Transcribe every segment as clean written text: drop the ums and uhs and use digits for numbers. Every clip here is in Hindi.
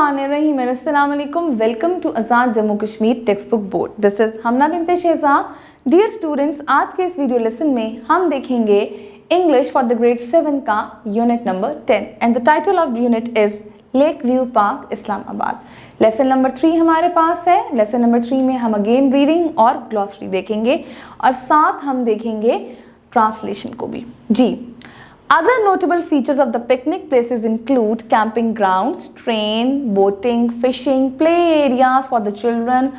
बिस्मिल्लाहिर्रहमानिर्रहीम। अस्सलाम वालेकुम। Welcome to Azad Jammu Kashmir text book board. This is Hamna Binte Shahzad. Dear students, आज के इस वीडियो लेसन में हम देखेंगे इंग्लिश फॉर द ग्रेड 7 का unit number 10 and the title of unit is lake view park Islamabad. Lesson number 3 हमारे पास है। लेसन नंबर 3 में हम अगेन रीडिंग और ग्लॉसरी देखेंगे और साथ हम देखेंगे ट्रांसलेशन को भी। जी, other notable features of the picnic places include camping grounds, train, boating, fishing, play areas for the children,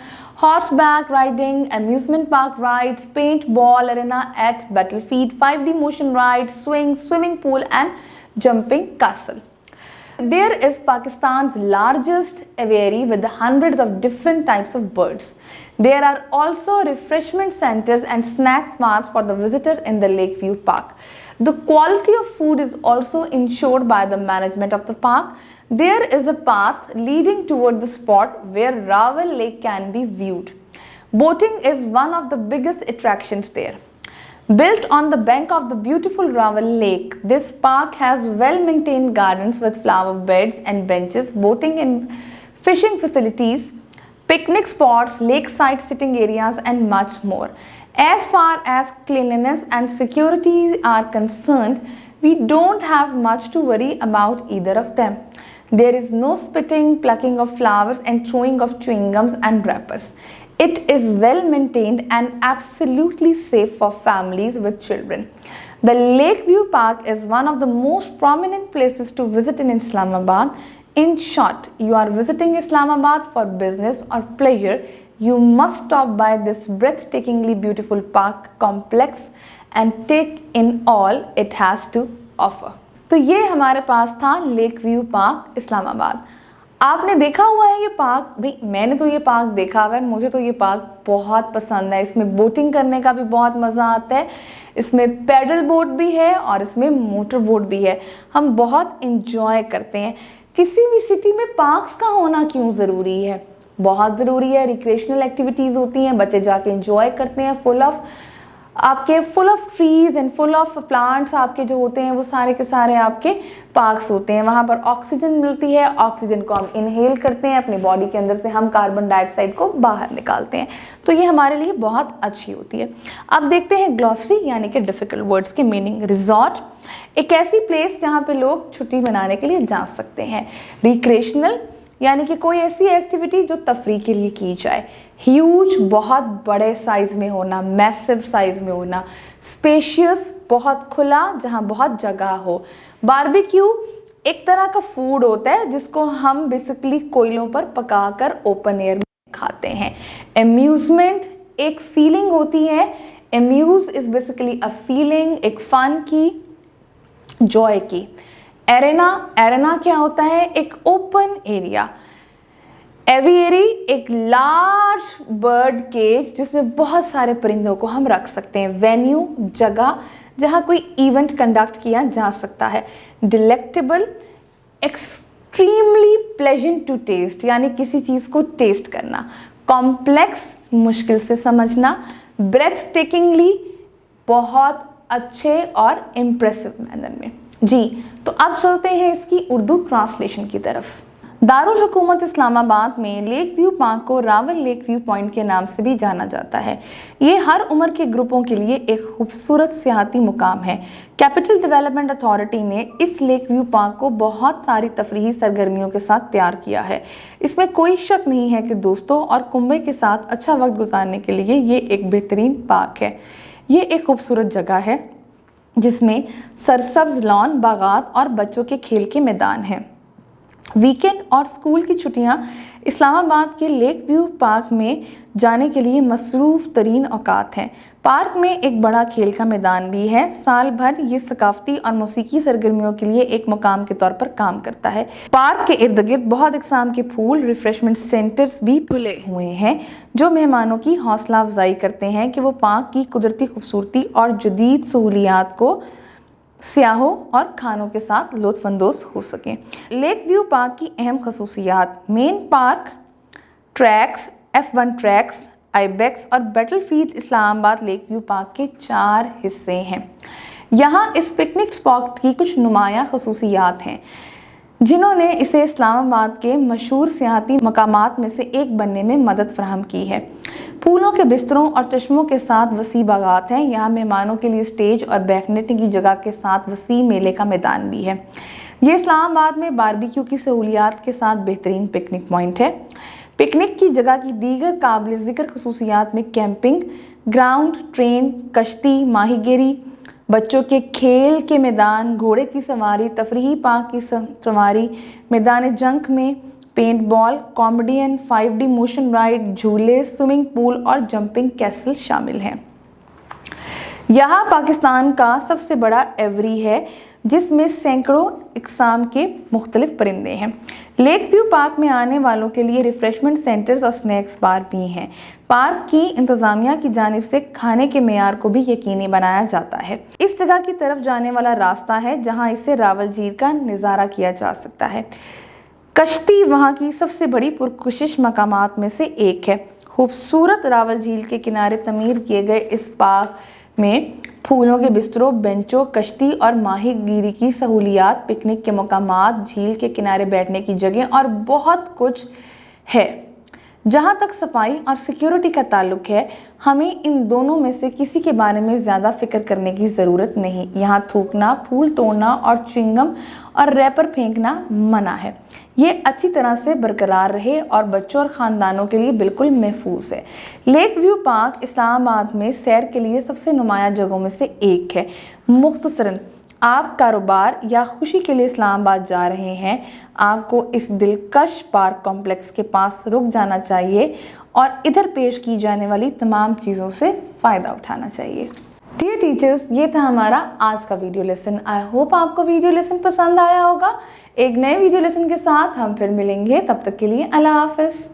horseback riding, amusement park rides, paintball arena at battlefield, 5D motion rides, swings, swimming pool and jumping castle. There is Pakistan's largest aviary with hundreds of different types of birds. There are also refreshment centers and snacks bars for the visitor in the Lakeview Park. The quality of food is also ensured by the management of the park. There is a path leading toward the spot where Rawal Lake can be viewed. Boating is one of the biggest attractions there. Built on the bank of the beautiful Rawal Lake, this park has well-maintained gardens with flower beds and benches, boating and fishing facilities, picnic spots, lakeside sitting areas, and much more. As far as cleanliness and security are concerned, we don't have much to worry about either of them. There is no spitting, plucking of flowers, and throwing of chewing gums and wrappers. It is well maintained and absolutely safe for families with children. The Lakeview Park is one of the most prominent places to visit in Islamabad. In short, you are visiting Islamabad for business or pleasure, you must stop by this breathtakingly beautiful park complex and take in all it has to offer. तो ये हमारे पास था लेक व्यू पार्क इस्लामाबाद। आपने देखा हुआ है ये पार्क? भाई मैंने तो ये पार्क देखा हुआ है, मुझे तो ये पार्क बहुत पसंद है। इसमें बोटिंग करने का भी बहुत मज़ा आता है, इसमें पैडल बोट भी है और इसमें मोटर बोट भी है। हम बहुत इंजॉय करते हैं। किसी भी सिटी में पार्क्स का होना क्यों ज़रूरी है? बहुत ज़रूरी है। रिक्रिएशनल एक्टिविटीज़ होती हैं, बच्चे जाके इंजॉय करते हैं। Full of trees and full of plants आपके जो होते हैं वो सारे के सारे आपके पार्क्स होते हैं। वहाँ पर ऑक्सीजन मिलती है, ऑक्सीजन को हम इनहेल करते हैं, अपनी बॉडी के अंदर से हम कार्बन डाइऑक्साइड को बाहर निकालते हैं, तो ये हमारे लिए बहुत अच्छी होती है। अब देखते हैं ग्लॉसरी यानी कि डिफिकल्ट वर्ड्स की मीनिंग। रिजॉर्ट, एक ऐसी प्लेस जहाँ पे लोग छुट्टी मनाने के लिए जा सकते हैं। रिक्रिएशनल यानी कि कोई ऐसी एक्टिविटी जो तफरीह के लिए की जाए। ह्यूज, बहुत बड़े साइज में होना, मैसिव साइज में होना। स्पेशियस, बहुत खुला जहाँ बहुत जगह हो। बारबेक्यू एक तरह का फूड होता है जिसको हम बेसिकली कोयलों पर पकाकर ओपन एयर में खाते हैं। एम्यूजमेंट एक फीलिंग होती है। Amuse is basically a feeling, एक फन की, जॉय की। एरेना क्या होता है? एक ओपन एरिया। एवियरी एक लार्ज बर्ड केज जिसमें बहुत सारे परिंदों को हम रख सकते हैं। वेन्यू जगह जहाँ कोई इवेंट कंडक्ट किया जा सकता है। Delectable extremely pleasant to taste यानी किसी चीज़ को टेस्ट करना। कॉम्प्लेक्स मुश्किल से समझना। ब्रेथ टेकिंगली बहुत अच्छे और इम्प्रेसिव मैनर में। जी, तो अब चलते हैं इसकी उर्दू ट्रांसलेशन की तरफ। दारुल हुकूमत इस्लामाबाद में लेक व्यू पार्क को रावल लेक व्यू पॉइंट के नाम से भी जाना जाता है। ये हर उम्र के ग्रुपों के लिए एक खूबसूरत सियाहती मुकाम है। कैपिटल डेवलपमेंट अथॉरिटी ने इस लेक व्यू पार्क को बहुत सारी तफरीही सरगर्मियों के साथ तैयार किया है। इसमें कोई शक नहीं है कि दोस्तों और कुंबे के साथ अच्छा वक्त गुजारने के लिए ये एक बेहतरीन पार्क है। ये एक खूबसूरत जगह है जिसमें सरसब्ज लॉन, बागात और बच्चों के खेल के मैदान हैं। वीकेंड और स्कूल की छुट्टियां इस्लामाबाद के लेक व्यू पार्क में जाने के लिए मसरूफ़ तरीन औकात हैं। पार्क में एक बड़ा खेल का मैदान भी है। साल भर ये सकाफती और मौसीकी सरगर्मियों के लिए एक मुकाम के तौर पर काम करता है। पार्क के इर्द गिर्द बहुत इकसाम के फूल, रिफ्रेशमेंट सेंटर्स भी खुले हुए हैं जो मेहमानों की हौसला अफजाई करते हैं कि वो पार्क की कुदरती खूबसूरती और जदीद सहूलियात को सियाहों और खानों के साथ लुत्फ़अंदोज़ हो सकें। लेक व्यू पार्क की अहम खसूसियात। Main park tracks, F1 tracks, Ibex और battlefield Islamabad lake view park के 4 हिस्से हैं। यहाँ इस पिकनिक स्पॉट की कुछ नुमाया खसूसियात हैं। जिन्होंने इसे इस्लामाबाद के मशहूर सियाहती मकामात में से एक बनने में मदद फराहम की है। फूलों के बिस्तरों और चश्मों के साथ वसी बागात हैं। यहाँ मेहमानों के लिए स्टेज और बैठने की जगह के साथ वसी मेले का मैदान भी है। ये इस्लामाबाद में बारबेक्यू की सहूलियात के साथ बेहतरीन पिकनिक पॉइंट है। पिकनिक की जगह की दीगर काबिल ज़िक्र खसूसियात में कैंपिंग ग्राउंड, ट्रेन, कश्ती, माहीगीरी, बच्चों के खेल के मैदान, घोड़े की सवारी, तफरीही पार्क की सवारी, मैदान जंग में paintball, comedian, 5D motion ride, झूले, स्विमिंग पूल और जंपिंग कैसल शामिल हैं। यहाँ पाकिस्तान का सबसे बड़ा एवरी है जिसमें सैकड़ों इकसाम के मुख्तलिफ परिंदे हैं। लेक व्यू पार्क में आने वालों के लिए रिफ्रेशमेंट सेंटर्स और स्नैक्स बार भी हैं। पार्क की इंतजामिया की जानिब से खाने के मेयार को भी यकीनी बनाया जाता है। इस जगह की तरफ जाने वाला रास्ता है जहां इससे रावल झील का नज़ारा किया जा सकता है। कश्ती वहां की सबसे बड़ी पुरकशिश मकामात में से एक है। खूबसूरत रावल झील के किनारे तमीर किए गए इस पार्क में फूलों के बिस्तरों, बेंचों, कश्ती और माहीगीरी की सहूलियात, पिकनिक के मकामात, झील के किनारे बैठने की जगह और बहुत कुछ है। जहाँ तक सफाई और सिक्योरिटी का ताल्लुक है, हमें इन दोनों में से किसी के बारे में ज़्यादा फिक्र करने की ज़रूरत नहीं। यहाँ थूकना, फूल तोड़ना और च्युइंगम और रैपर फेंकना मना है। ये अच्छी तरह से बरकरार रहे और बच्चों और ख़ानदानों के लिए बिल्कुल महफूज है। लेक व्यू पार्क इस्लामाबाद में सैर के लिए सबसे नुमाया जगहों में से एक है। मुख्तसरन आप कारोबार या खुशी के लिए इस्लामाबाद जा रहे हैं, आपको इस दिलकश पार्क कॉम्प्लेक्स के पास रुक जाना चाहिए और इधर पेश की जाने वाली तमाम चीज़ों से फ़ायदा उठाना चाहिए। डियर टीचर्स, ये था हमारा आज का वीडियो लेसन। आई होप आपको वीडियो लेसन पसंद आया होगा। एक नए वीडियो लेसन के साथ हम फिर मिलेंगे। तब तक के लिए अल्लाह हाफ़िज़।